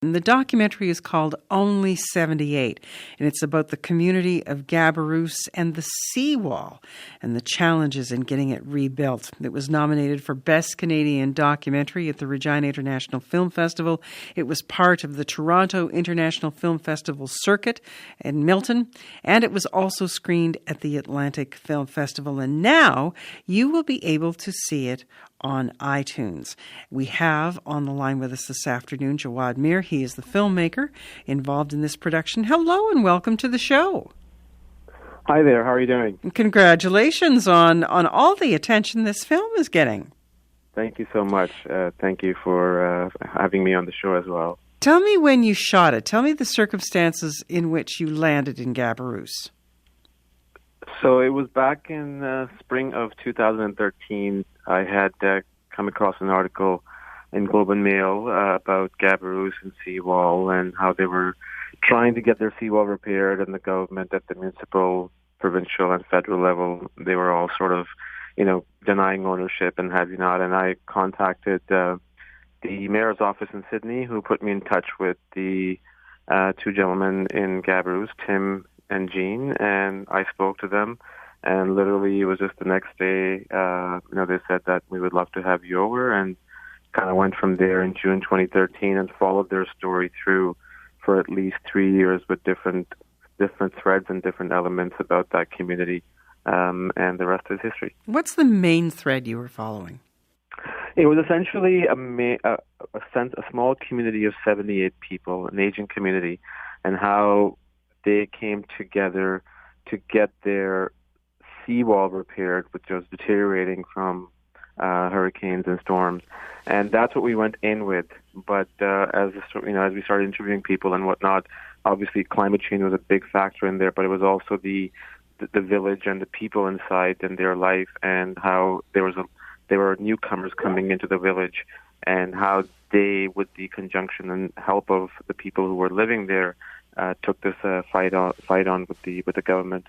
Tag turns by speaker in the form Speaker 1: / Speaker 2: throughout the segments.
Speaker 1: And the documentary is called Only 78, and it's about the community of Gaborone and the seawall and the challenges in getting it rebuilt. It was nominated for Best Canadian Documentary at the Regina International Film Festival. It was part of the Toronto International Film Festival circuit in Milton, and it was also screened at the Atlantic Film Festival. And now you will be able to see it on iTunes. We have on the line with us this afternoon Jawad Mir. He is the filmmaker involved in this production. Hello and welcome to the show.
Speaker 2: Hi there. How are you doing?
Speaker 1: And congratulations on all the attention this film is getting.
Speaker 2: Thank you so much. Thank you for having me on the show as well.
Speaker 1: Tell me when you shot it. Tell me the circumstances in which you landed in Gaborone.
Speaker 2: So it was back in spring of 2013. I had come across an article in Globe and Mail about Gaborone and seawall and how they were trying to get their seawall repaired, and the government at the municipal, provincial, and federal level, they were all sort of, denying ownership and have you not. And I contacted the mayor's office in Sydney, who put me in touch with the two gentlemen in Gaborone, Tim and Jean, and I spoke to them, and literally it was just the next day, they said that we would love to have you over, and kind of went from there in June 2013 and followed their story through for at least 3 years with different threads and different elements about that community, and the rest is history.
Speaker 1: What's the main thread you were following?
Speaker 2: It was essentially a small community of 78 people, an Asian community, and how they came together to get their seawall repaired, which was deteriorating from hurricanes and storms, and that's what we went in with. But as we started interviewing people and whatnot, obviously climate change was a big factor in there, but it was also the village and the people inside and their life, and how there were newcomers coming into the village, and how they, with the conjunction and help of the people who were living there, took this fight on with the government.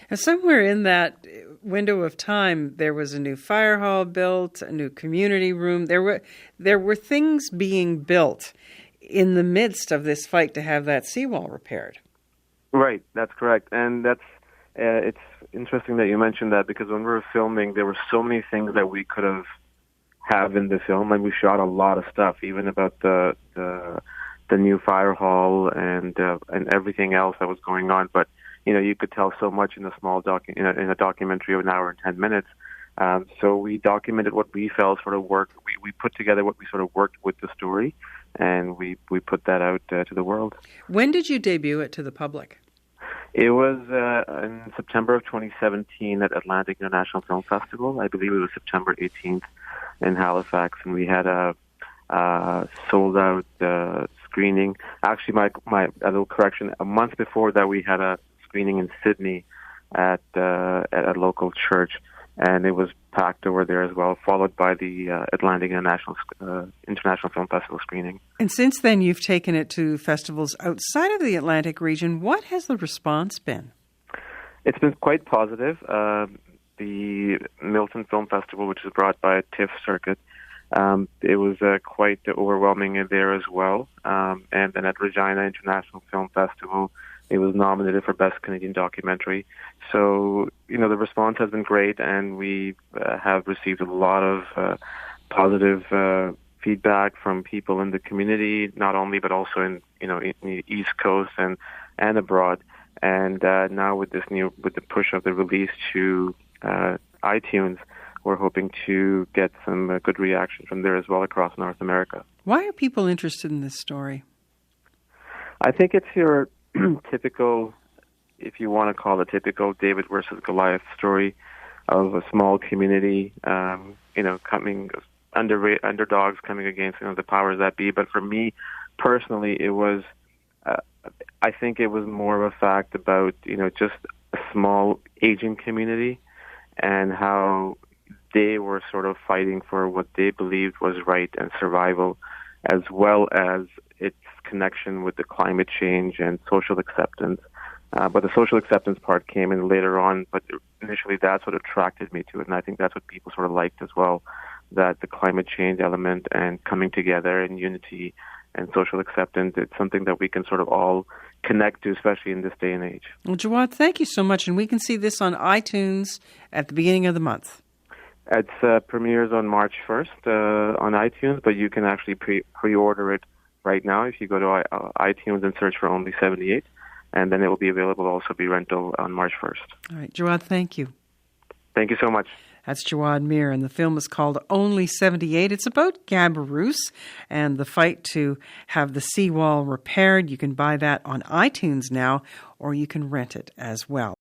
Speaker 1: And somewhere in that window of time, there was a new fire hall built, a new community room. There were things being built in the midst of this fight to have that seawall repaired. Right,
Speaker 2: that's correct, and it's interesting that you mentioned that, because when we were filming, there were so many things that we could have in the film. Like, we shot a lot of stuff, even about the new fire hall and everything else that was going on. But you could tell so much in a small in a documentary of an hour and 10 minutes. So we documented what we felt sort of worked. We put together what we sort of worked with the story, and we put that out to the world. When
Speaker 1: did you debut it to the public?
Speaker 2: It was in September of 2017 at Atlantic International Film Festival. I believe it was September 18th in Halifax, and we had a sold-out screening. Actually, my a little correction, a month before that we had a screening in Sydney at a local church, and it was packed over there as well, followed by the Atlantic International Film Festival screening.
Speaker 1: And since then, you've taken it to festivals outside of the Atlantic region. What has the response been?
Speaker 2: It's been quite positive. The Milton Film Festival, which is brought by a TIFF circuit, it was quite overwhelming there as well. And then at Regina International Film Festival, it was nominated for Best Canadian Documentary. So, the response has been great, and we have received a lot of positive feedback from people in the community, not only, but also in the East Coast and abroad. And now with the push of the release to iTunes, we're hoping to get some good reaction from there as well across North America.
Speaker 1: Why are people interested in this story?
Speaker 2: I think it's your typical, if you want to call it typical, David versus Goliath story of a small community, coming underdogs coming against the powers that be. But for me personally, it was, I think it was more of a fact about just a small Asian community and how they were sort of fighting for what they believed was right and survival, as well as its connection with the climate change and social acceptance. But the social acceptance part came in later on, but initially that's what attracted me to it, and I think that's what people sort of liked as well, that the climate change element and coming together in unity and social acceptance. It's something that we can sort of all connect to, especially in this day and age.
Speaker 1: Well, Jawad, thank you so much. And we can see this on iTunes at the beginning of the month.
Speaker 2: It premieres on March 1st on iTunes, but you can actually pre-order it right now if you go to iTunes and search for Only 78, and then it will be available also be rental on March 1st.
Speaker 1: All right, Jawad, thank you.
Speaker 2: Thank you so much.
Speaker 1: That's Jawad Mir, and the film is called Only 78. It's about Gabaroos and the fight to have the seawall repaired. You can buy that on iTunes now, or you can rent it as well.